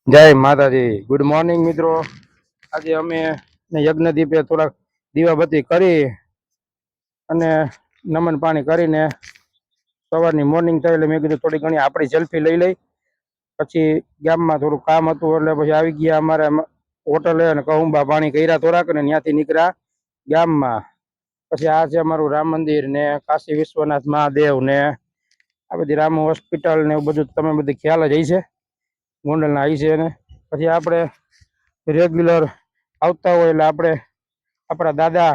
જય માતાજી, good morning મિત્રો। આજે અમે યજ્ઞ દીપે થોડાક દીવાબત્તી કરી અને નમન પાણી કરીને સવારની મોર્નિંગ થઈ એટલે મેં કીધું થોડી ઘણી આપણી સેલ્ફી લઈ લઈ। પછી ગામમાં થોડું કામ હતું એટલે પછી આવી ગયા અમારે હોટલે અને કહુંબા પાણી કર્યા થોડાક અને ત્યાંથી નીકળ્યા ગામમાં। પછી આ છે અમારું રામ મંદિર ને કાશી વિશ્વનાથ મહાદેવ ને આ બધી રામ હોસ્પિટલ ને એવું બધું તમે બધી ખ્યાલ જ હશે ગોંડલના આવી છે ને। પછી આપણે રેગ્યુલર આવતા હોય એટલે આપણે આપણા દાદા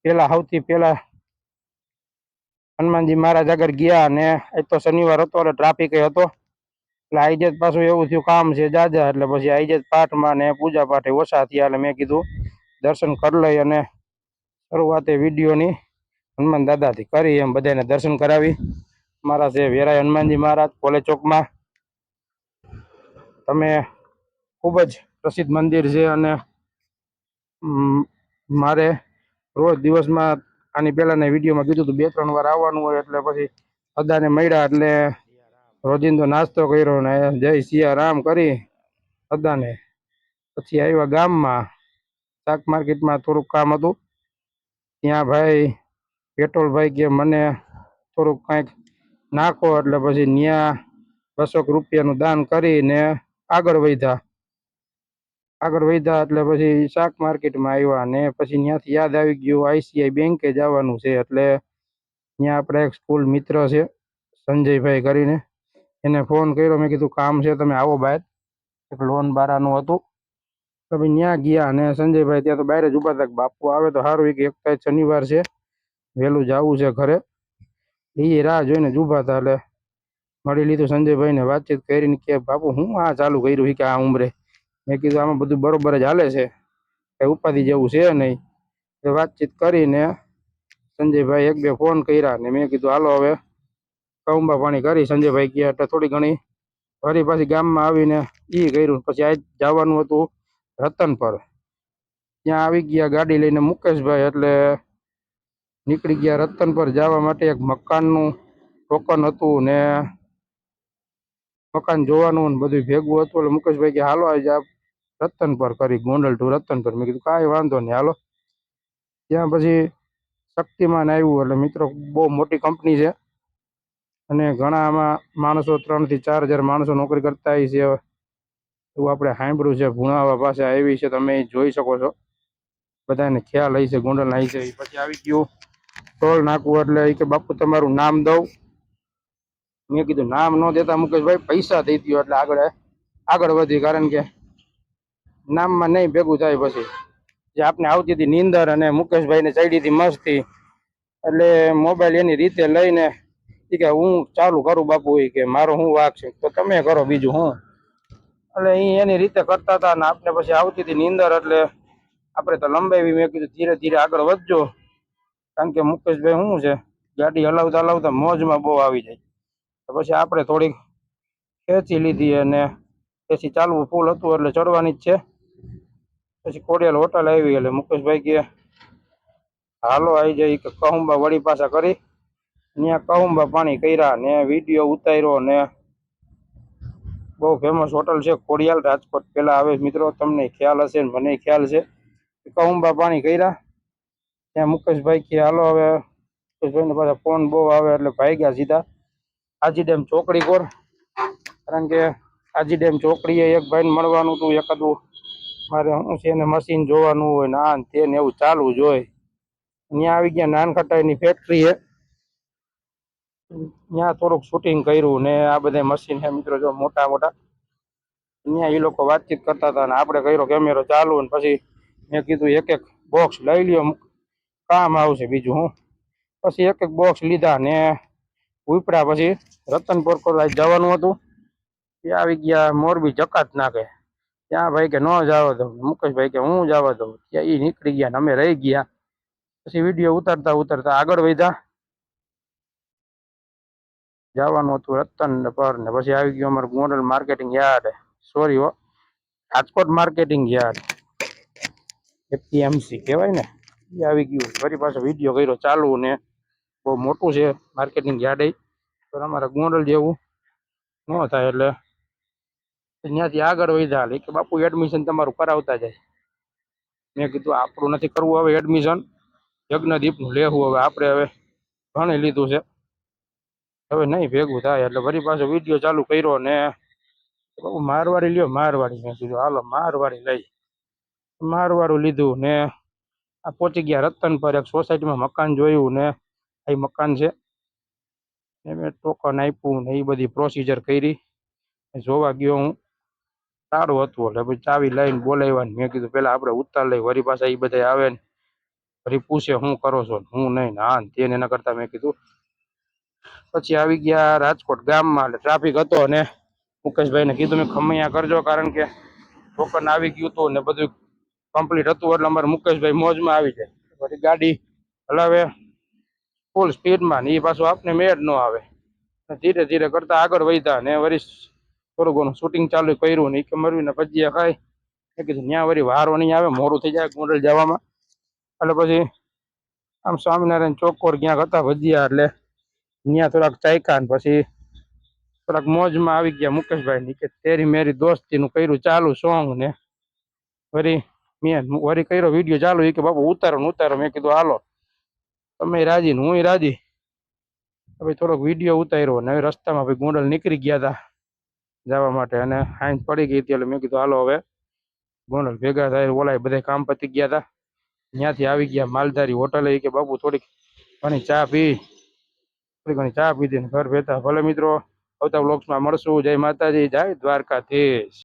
પેલા સૌથી પેલા હનુમાનજી મહારાજ આગળ ગયા અને એ તો શનિવાર હતો એટલે ટ્રાફિક હતો એટલે આઈજે પાછું એવું થયું કામ છે જાજા એટલે પછી આઈજે પાઠમાં ને પૂજા પાઠે ઓછા થયા એટલે મેં કીધું દર્શન કરી લઈ અને શરૂઆતે વિડીયોની હનુમાન દાદાથી કરી એમ બધાને દર્શન કરાવી। મારા છે વેરાય હનુમાનજી મહારાજ કોલેજ ચોકમાં તમે ખૂબ જ પ્રસિદ્ધ મંદિર છે અને મારે રોજ દિવસમાં આની પહેલાના વિડીયોમાં કીધું હતું 2-3 વાર આવવાનું હોય એટલે પછી બધાને મળ્યા એટલે રોજિંદો નાસ્તો કર્યો ને જય સિયારામ કરી બધાને। પછી આવ્યા ગામમાં શાક માર્કેટમાં થોડુંક કામ હતું ત્યાં ભાઈ પેટ્રોલભાઈ કે મને થોડુંક કંઈક નાખો એટલે પછી ત્યાં 200 રૂપિયાનું દાન કરીને આગળ વધ્યા એટલે પછી શાક માર્કેટમાં આવ્યા ને પછી ત્યાંથી યાદ આવી ગયું આઈસીઆઈ બેંકે જવાનું છે એટલે ત્યાં આપણે એક સ્કૂલ મિત્ર છે સંજયભાઈ કરીને એને ફોન કર્યો। મેં કીધું કામ છે તમે આવો બહાર એક લોન બારાનું હતું તો ભાઈ ત્યાં ગયા અને સંજયભાઈ ત્યાં તો બહાર જ ઉભા હતા બાપુ આવે તો સારું એક શનિવાર છે વહેલું જવું છે ઘરે એ રાહ જોઈને જ ઉભા હતા એટલે મળી લીધું સંજયભાઈને વાતચીત કરીને કે બાપુ હું આ ચાલુ કર્યું કે આ ઉંમરે। મેં કીધું આમાં બધું બરોબર જ હાલે છે કઈ ઉપાધિ જેવું છે નહીં વાતચીત કરીને સંજયભાઈ 1-2 ફોન કર્યા ને મેં કીધું હાલો હવે કહુંબા પાણી કરી સંજયભાઈ ગયા એટલે થોડી ઘણી ફરી પાછી ગામમાં આવીને કર્યું। પછી આજ જવાનું હતું રતનપર ત્યાં આવી ગયા ગાડી લઈને મુકેશભાઈ એટલે નીકળી ગયા રતનપર જવા માટે એક મકાનનું ટોકન હતું ને મકાન જોવાનું બધું ભેગું હતું એટલે મુકેશભાઈ કે હાલો આજે રતનપર કરી ગોંડલ ટુ રતનપર। મેં કીધું કાંઈ વાંધો નહીં હાલો। ત્યાં પછી શક્તિમાન આવ્યું એટલે મિત્રો બહુ મોટી કંપની છે અને ઘણા આમાં માણસો 3-4 હજાર માણસો નોકરી કરતા હોય છે એવું આપણે સાંભળ્યું છે। ભુણાવા પાસે આવી છે તમે જોઈ શકો છો બધાને ખ્યાલ હશે ગોંડલ આવી છે। પછી આવી ગયું ટોલ નાખવું એટલે કે બાપુ તમારું નામ દઉં। મેં કીધું નામ ન દેતા મુકેશભાઈ પૈસા દઈ દો એટલે આગળ વધી કારણ કે નામમાં નહીં ભેગું થાય। પછી જે આપણે આવતી હતી નીંદર અને મુકેશભાઈને ચડી હતી મસ્તી એટલે મોબાઈલ એની રીતે લઈને કે હું ચાલુ કરું બાપુ કે મારો હું વાક છે તો તમે કરો બીજું હું એટલે એની રીતે કરતા હતા ને આપણે પછી આવતી હતી નીંદર એટલે આપણે તો લંબાવી। મેં કીધું ધીરે ધીરે આગળ વધજો કારણ કે મુકેશભાઈ શું છે ગાડી હલાવતા હલાવતા મોજમાં બહુ આવી જાય પછી આપણે થોડીક ખેંચી લીધી અને પછી ચાલવું ફૂલ હતું એટલે ચડવાની જ છે। પછી કોડિયાલ હોટલ આવી એટલે મુકેશભાઈ કે હાલો આવી જાય કે કહુંબા વળી પાછા કરી ત્યાં કહુંબા પાણી કર્યા ને વિડીયો ઉતાર્યો ને બહુ ફેમસ હોટલ છે ખોડિયાલ રાજકોટ પેલા આવે મિત્રો તમને ખ્યાલ હશે ને મને ખ્યાલ છે। કહુંબા પાણી કર્યા ત્યાં મુકેશભાઈ કે હાલો હવે મુકેશભાઈને પાછા ફોન બહુ આવે એટલે ભાગ્યા સીધા આજી ડેમ ચોકડી કોર કારણ કે આજી ડેમ ચોકડીએ એક ભાઈને મળવાનું હતું એકાદું મારે શું છે એને મશીન જોવાનું હોય ને આ તે ને એવું ચાલુ જ હોય। ત્યાં આવી ગયા નાનખટાઈની ફેક્ટરી છે ત્યાં થોડુંક શૂટિંગ કર્યું ને આ બધા મશીન છે મિત્રો જો મોટા મોટા ત્યાં એ લોકો વાતચીત કરતા હતા અને આપણે કર્યો કેમેરો ચાલુ ને પછી મેં કીધું એક બોક્સ લઈ લ્યો કામ આવશે બીજું હું પછી એક બોક્સ લીધા ને ઉપડ્યા। પછી રતનપુર જવાનું હતું ત્યાં આવી ગયા મોરબી જકાત નાખે ત્યાં ભાઈ કે ન જવા દો મુકેશભાઈ કે હું જવા દઉં ત્યાં એ નીકળી ગયા ને અમે રહી ગયા। પછી વિડીયો ઉતારતા ઉતારતા આગળ વધ્યા જવાનું હતું રતનપર ને પછી આવી ગયું અમારું Gondal marketing yard sorry Rajkot marketing yard APMC કહેવાય ને એ આવી ગયું। ફરી પાછો વિડીયો કર્યો ચાલુ ને બહુ મોટું છે માર્કેટિંગ યાર્ડ પણ અમારા ગોંડલ જેવું ન થાય એટલે ત્યાંથી આગળ વધ્યા હાલ કે બાપુ એડમિશન તમારું કરાવતા જાય. મેં કીધું આપણું નથી કરવું હવે એડમિશન, યજ્ઞદીપનું લેવું હવે આપણે હવે ભણી લીધું છે હવે નહીં ભેગું થાય. એટલે ફરી પાછો વિડીયો ચાલુ કર્યો ને બાપુ મારવાડી લ્યો મારવાડી. મેં કીધું હાલો મારવાડી લઈ. મારવાડું લીધું ને આ પહોંચી ગયા રતન પર. એક સોસાયટીમાં મકાન જોયું ને આ મકાન છે. મેં ટોકન આપ્યું ને એ બધી પ્રોસિજર કરી. જોવા ગયો હું, સારું હતું. એટલે પછી ચાવી લઈને બોલાવ્યા. મેં કીધું પેલા આપણે ઉતાર લઈ, વરી પાછા એ બધા આવે ને ફરી પૂછે શું કરો છો, હું નહીં ને હા તેને એના કરતા મેં કીધું. પછી આવી ગયા રાજકોટ ગામમાં. એટલે ટ્રાફિક હતો અને મુકેશભાઈને કીધું મેં ખમૈયા કરજો, કારણ કે ટોકન આવી ગયું હતું ને બધું કમ્પ્લીટ હતું. એટલે અમારે મુકેશભાઈ મોજમાં આવી જાય. પછી ગાડી હલાવે ફૂલ સ્પીડમાં ને એ પાછું આપને મેળ ન આવે. ધીરે ધીરે કરતા આગળ વધ્યા ને વળી થોડું ઘણું શૂટિંગ ચાલુ કર્યું ને એ મરવીને ભજીયા ખાઈ. મેં કીધું ત્યાં વળી વારો નહીં આવે, મોડું થઈ જાય ગોંડલ જવામાં. એટલે પછી આમ સ્વામિનારાયણ ચોકોર ક્યાંક હતા ભજીયા, એટલે ત્યાં થોડાક ચાયકા ને પછી થોડાક મોજમાં આવી ગયા મુકેશભાઈ ની કે તેરી મેરી દોસ્તી નું કર્યું ચાલુ સોંગ ને વળી મેં વળી કર્યો વિડીયો ચાલુ. એ કે બાપુ ઉતારો ને ઉતારો. મેં કીધું હાલો તમે રાજી ને હું રાજી. હવે થોડોક વિડીયો ઉતાર્યો ને રસ્તામાં ભાઈ ગોંડલ નીકળી ગયા હતા જવા માટે અને હાઈન પડી ગઈ હતી. એટલે મેં કીધું હાલો હવે ગોંડલ ભેગા થાય. ઓલા બધા કામ પતી ગયા હતા. ત્યાંથી આવી ગયા માલધારી હોટલે. કે બાપુ થોડીક ઘણી ચા પી, થોડી ઘણી ચા પીધી ને ઘર ભેતા. ભલે મિત્રો આવતા વ્લોગ્સમાં મળશું. જય માતાજી, જય દ્વારકાધીશ.